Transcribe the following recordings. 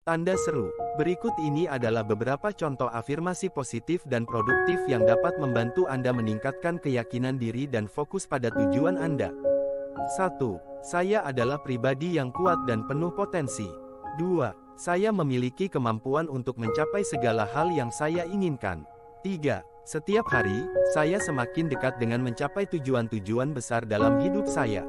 Tanda seru. Berikut ini adalah beberapa contoh afirmasi positif dan produktif yang dapat membantu Anda meningkatkan keyakinan diri dan fokus pada tujuan Anda. 1. Saya adalah pribadi yang kuat dan penuh potensi. 2. Saya memiliki kemampuan untuk mencapai segala hal yang saya inginkan. 3. Setiap hari, saya semakin dekat dengan mencapai tujuan-tujuan besar dalam hidup saya.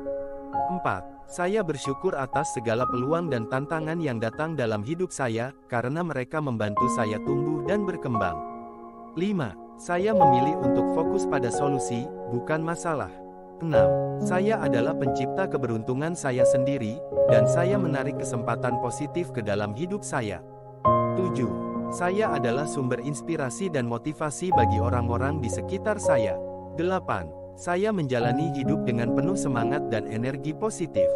4. Saya bersyukur atas segala peluang dan tantangan yang datang dalam hidup saya, karena mereka membantu saya tumbuh dan berkembang. 5. Saya memilih untuk fokus pada solusi, bukan masalah. 6. Saya adalah pencipta keberuntungan saya sendiri, dan saya menarik kesempatan positif ke dalam hidup saya. 7. Saya adalah sumber inspirasi dan motivasi bagi orang-orang di sekitar saya. 8. Saya menjalani hidup dengan penuh semangat dan energi positif.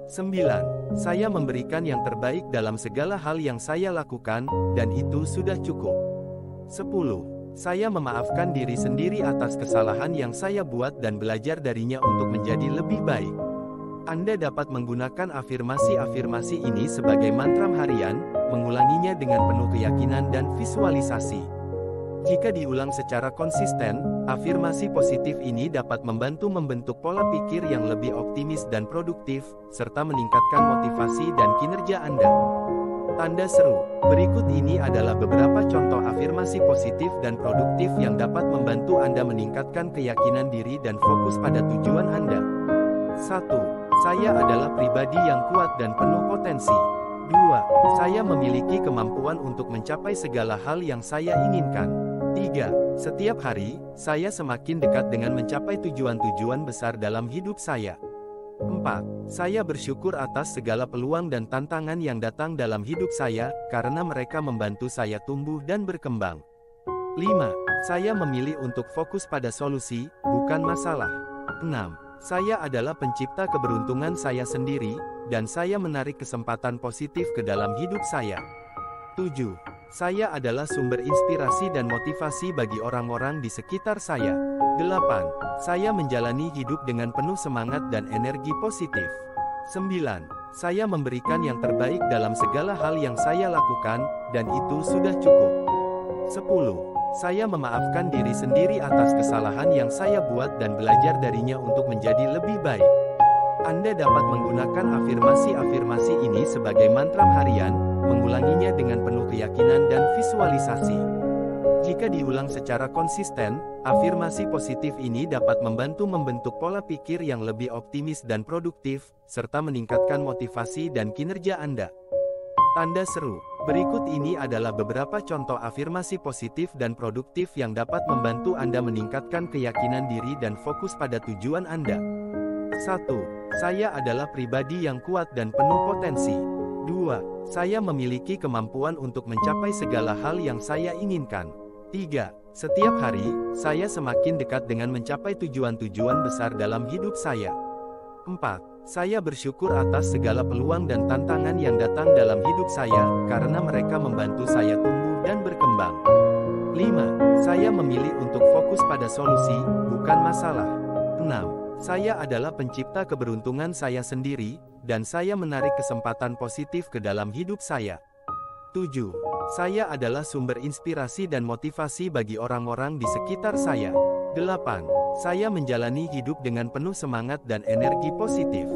9. Saya memberikan yang terbaik dalam segala hal yang saya lakukan, dan itu sudah cukup. 10. Saya memaafkan diri sendiri atas kesalahan yang saya buat dan belajar darinya untuk menjadi lebih baik. Anda dapat menggunakan afirmasi-afirmasi ini sebagai mantra harian, mengulanginya dengan penuh keyakinan dan visualisasi. Jika diulang secara konsisten, afirmasi positif ini dapat membantu membentuk pola pikir yang lebih optimis dan produktif, serta meningkatkan motivasi dan kinerja Anda. Tanda seru. Berikut ini adalah beberapa contoh afirmasi positif dan produktif yang dapat membantu Anda meningkatkan keyakinan diri dan fokus pada tujuan Anda. 1. Saya adalah pribadi yang kuat dan penuh potensi. 2. Saya memiliki kemampuan untuk mencapai segala hal yang saya inginkan. 3. Setiap hari, saya semakin dekat dengan mencapai tujuan-tujuan besar dalam hidup saya. 4. Saya bersyukur atas segala peluang dan tantangan yang datang dalam hidup saya, karena mereka membantu saya tumbuh dan berkembang. 5. Saya memilih untuk fokus pada solusi, bukan masalah. 6. Saya adalah pencipta keberuntungan saya sendiri, dan saya menarik kesempatan positif ke dalam hidup saya. 7. Saya adalah sumber inspirasi dan motivasi bagi orang-orang di sekitar saya. 8. Saya menjalani hidup dengan penuh semangat dan energi positif. 9. Saya memberikan yang terbaik dalam segala hal yang saya lakukan, dan itu sudah cukup. 10. Saya memaafkan diri sendiri atas kesalahan yang saya buat dan belajar darinya untuk menjadi lebih baik. Anda dapat menggunakan afirmasi-afirmasi ini sebagai mantra harian, mengulanginya dengan penuh keyakinan dan visualisasi. Jika diulang secara konsisten, afirmasi positif ini dapat membantu membentuk pola pikir yang lebih optimis dan produktif, serta meningkatkan motivasi dan kinerja Anda. Tanda seru. Berikut ini adalah beberapa contoh afirmasi positif dan produktif yang dapat membantu Anda meningkatkan keyakinan diri dan fokus pada tujuan Anda. 1. Saya adalah pribadi yang kuat dan penuh potensi. 2. Saya memiliki kemampuan untuk mencapai segala hal yang saya inginkan. 3. Setiap hari, saya semakin dekat dengan mencapai tujuan-tujuan besar dalam hidup saya. 4. Saya bersyukur atas segala peluang dan tantangan yang datang dalam hidup saya, karena mereka membantu saya tumbuh dan berkembang. 5. Saya memilih untuk fokus pada solusi, bukan masalah. 6. Saya adalah pencipta keberuntungan saya sendiri, dan saya menarik kesempatan positif ke dalam hidup saya. 7. Saya adalah sumber inspirasi dan motivasi bagi orang-orang di sekitar saya. 8. Saya menjalani hidup dengan penuh semangat dan energi positif.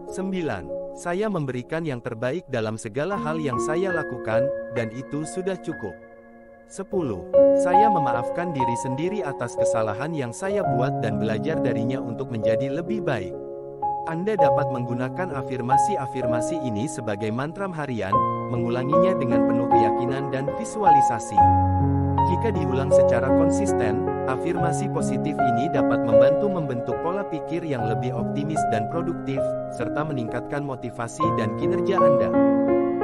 9. Saya memberikan yang terbaik dalam segala hal yang saya lakukan, dan itu sudah cukup. 10. Saya memaafkan diri sendiri atas kesalahan yang saya buat dan belajar darinya untuk menjadi lebih baik. Anda dapat menggunakan afirmasi-afirmasi ini sebagai mantra harian, mengulanginya dengan penuh keyakinan dan visualisasi. Jika diulang secara konsisten, afirmasi positif ini dapat membantu membentuk pola pikir yang lebih optimis dan produktif, serta meningkatkan motivasi dan kinerja Anda.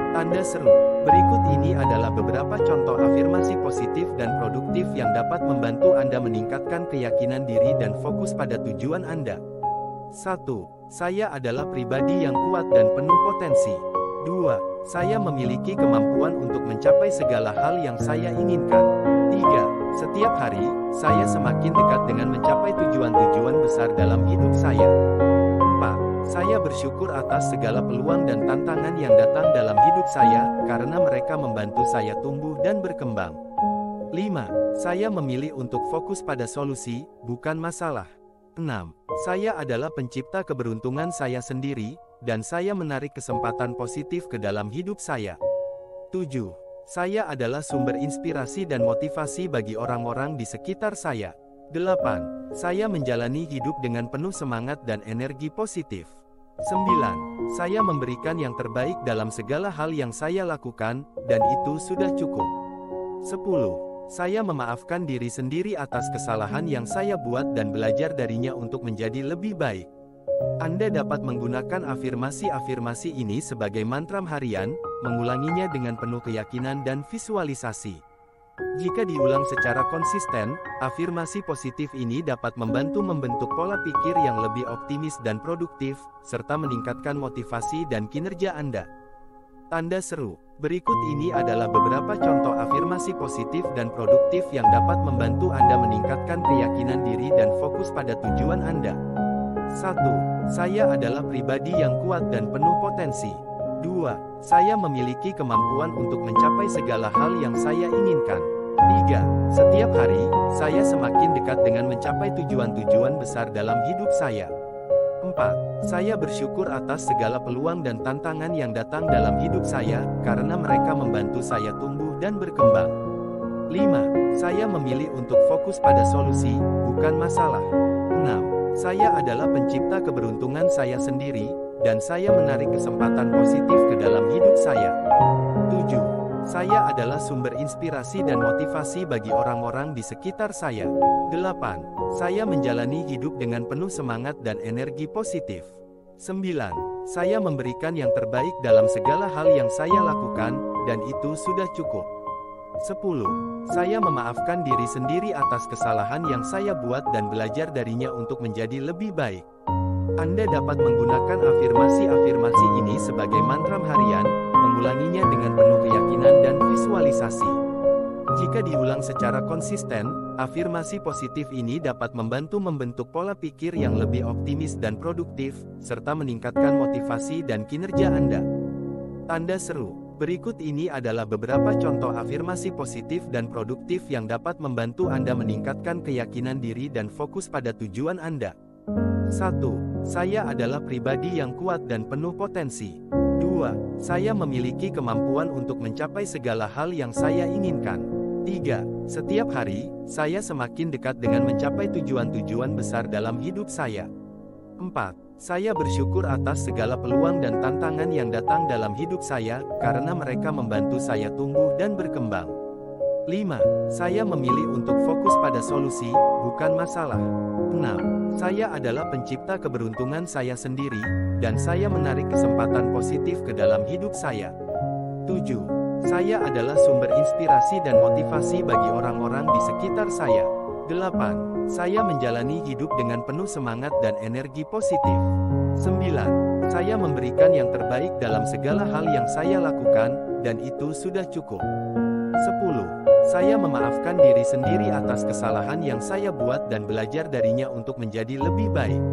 Tanda seru. Berikut ini adalah beberapa contoh afirmasi positif dan produktif yang dapat membantu Anda meningkatkan keyakinan diri dan fokus pada tujuan Anda. 1. Saya adalah pribadi yang kuat dan penuh potensi. 2. Saya memiliki kemampuan untuk mencapai segala hal yang saya inginkan. 3. Setiap hari, saya semakin dekat dengan mencapai tujuan-tujuan besar dalam hidup saya. 4. Saya bersyukur atas segala peluang dan tantangan yang datang dalam hidup saya, karena mereka membantu saya tumbuh dan berkembang. 5. Saya memilih untuk fokus pada solusi, bukan masalah. 6. Saya adalah pencipta keberuntungan saya sendiri, dan saya menarik kesempatan positif ke dalam hidup saya. 7. Saya adalah sumber inspirasi dan motivasi bagi orang-orang di sekitar saya. 8. Saya menjalani hidup dengan penuh semangat dan energi positif. 9. Saya memberikan yang terbaik dalam segala hal yang saya lakukan, dan itu sudah cukup. 10. Saya memaafkan diri sendiri atas kesalahan yang saya buat dan belajar darinya untuk menjadi lebih baik. Anda dapat menggunakan afirmasi-afirmasi ini sebagai mantra harian, mengulanginya dengan penuh keyakinan dan visualisasi. Jika diulang secara konsisten, afirmasi positif ini dapat membantu membentuk pola pikir yang lebih optimis dan produktif, serta meningkatkan motivasi dan kinerja Anda. Tanda seru. Berikut ini adalah beberapa contoh afirmasi positif dan produktif yang dapat membantu Anda meningkatkan keyakinan diri dan fokus pada tujuan Anda. 1. Saya adalah pribadi yang kuat dan penuh potensi. 2. Saya memiliki kemampuan untuk mencapai segala hal yang saya inginkan. 3. Setiap hari, saya semakin dekat dengan mencapai tujuan-tujuan besar dalam hidup saya. 4. Saya bersyukur atas segala peluang dan tantangan yang datang dalam hidup saya, karena mereka membantu saya tumbuh dan berkembang. 5. Saya memilih untuk fokus pada solusi, bukan masalah. 6. Saya adalah pencipta keberuntungan saya sendiri, dan saya menarik kesempatan positif ke dalam hidup saya. 7. Saya adalah sumber inspirasi dan motivasi bagi orang-orang di sekitar saya. 8. Saya menjalani hidup dengan penuh semangat dan energi positif. 9. Saya memberikan yang terbaik dalam segala hal yang saya lakukan, dan itu sudah cukup. 10. Saya memaafkan diri sendiri atas kesalahan yang saya buat dan belajar darinya untuk menjadi lebih baik. Anda dapat menggunakan afirmasi-afirmasi ini sebagai mantra harian, mengulanginya dengan penuh keyakinan dan visualisasi. Jika diulang secara konsisten, afirmasi positif ini dapat membantu membentuk pola pikir yang lebih optimis dan produktif, serta meningkatkan motivasi dan kinerja Anda. Tanda seru. Berikut ini adalah beberapa contoh afirmasi positif dan produktif yang dapat membantu Anda meningkatkan keyakinan diri dan fokus pada tujuan Anda. 1. Saya adalah pribadi yang kuat dan penuh potensi. 2. Saya memiliki kemampuan untuk mencapai segala hal yang saya inginkan. 3. Setiap hari, saya semakin dekat dengan mencapai tujuan-tujuan besar dalam hidup saya. 4. Saya bersyukur atas segala peluang dan tantangan yang datang dalam hidup saya, karena mereka membantu saya tumbuh dan berkembang. 5. Saya memilih untuk fokus pada solusi, bukan masalah. 6. Saya adalah pencipta keberuntungan saya sendiri, dan saya menarik kesempatan positif ke dalam hidup saya. 7. Saya adalah sumber inspirasi dan motivasi bagi orang-orang di sekitar saya. 8. Saya menjalani hidup dengan penuh semangat dan energi positif. 9. Saya memberikan yang terbaik dalam segala hal yang saya lakukan, dan itu sudah cukup. 10. Saya memaafkan diri sendiri atas kesalahan yang saya buat dan belajar darinya untuk menjadi lebih baik.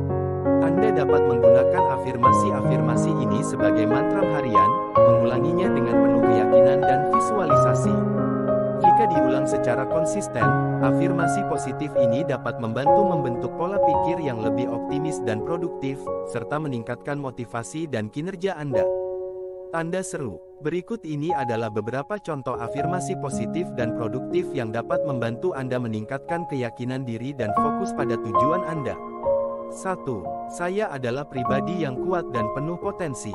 Anda dapat menggunakan afirmasi-afirmasi ini sebagai mantra harian, mengulanginya dengan penuh keyakinan dan visualisasi. Jika diulang secara konsisten, afirmasi positif ini dapat membantu membentuk pola pikir yang lebih optimis dan produktif, serta meningkatkan motivasi dan kinerja Anda. Tanda seru. Berikut ini adalah beberapa contoh afirmasi positif dan produktif yang dapat membantu Anda meningkatkan keyakinan diri dan fokus pada tujuan Anda. 1. Saya adalah pribadi yang kuat dan penuh potensi.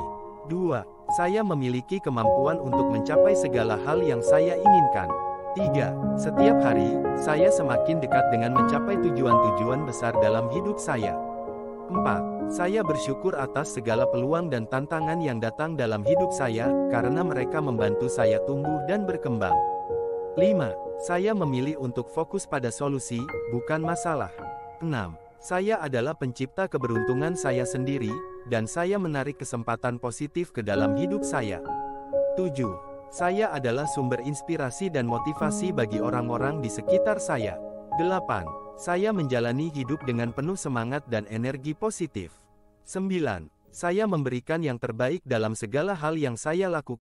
2. Saya memiliki kemampuan untuk mencapai segala hal yang saya inginkan. 3. Setiap hari, saya semakin dekat dengan mencapai tujuan-tujuan besar dalam hidup saya. 4. Saya bersyukur atas segala peluang dan tantangan yang datang dalam hidup saya, karena mereka membantu saya tumbuh dan berkembang. 5. Saya memilih untuk fokus pada solusi, bukan masalah. 6. Saya adalah pencipta keberuntungan saya sendiri, dan saya menarik kesempatan positif ke dalam hidup saya. 7. Saya adalah sumber inspirasi dan motivasi bagi orang-orang di sekitar saya. 8. Saya menjalani hidup dengan penuh semangat dan energi positif. 9. Saya memberikan yang terbaik dalam segala hal yang saya lakukan.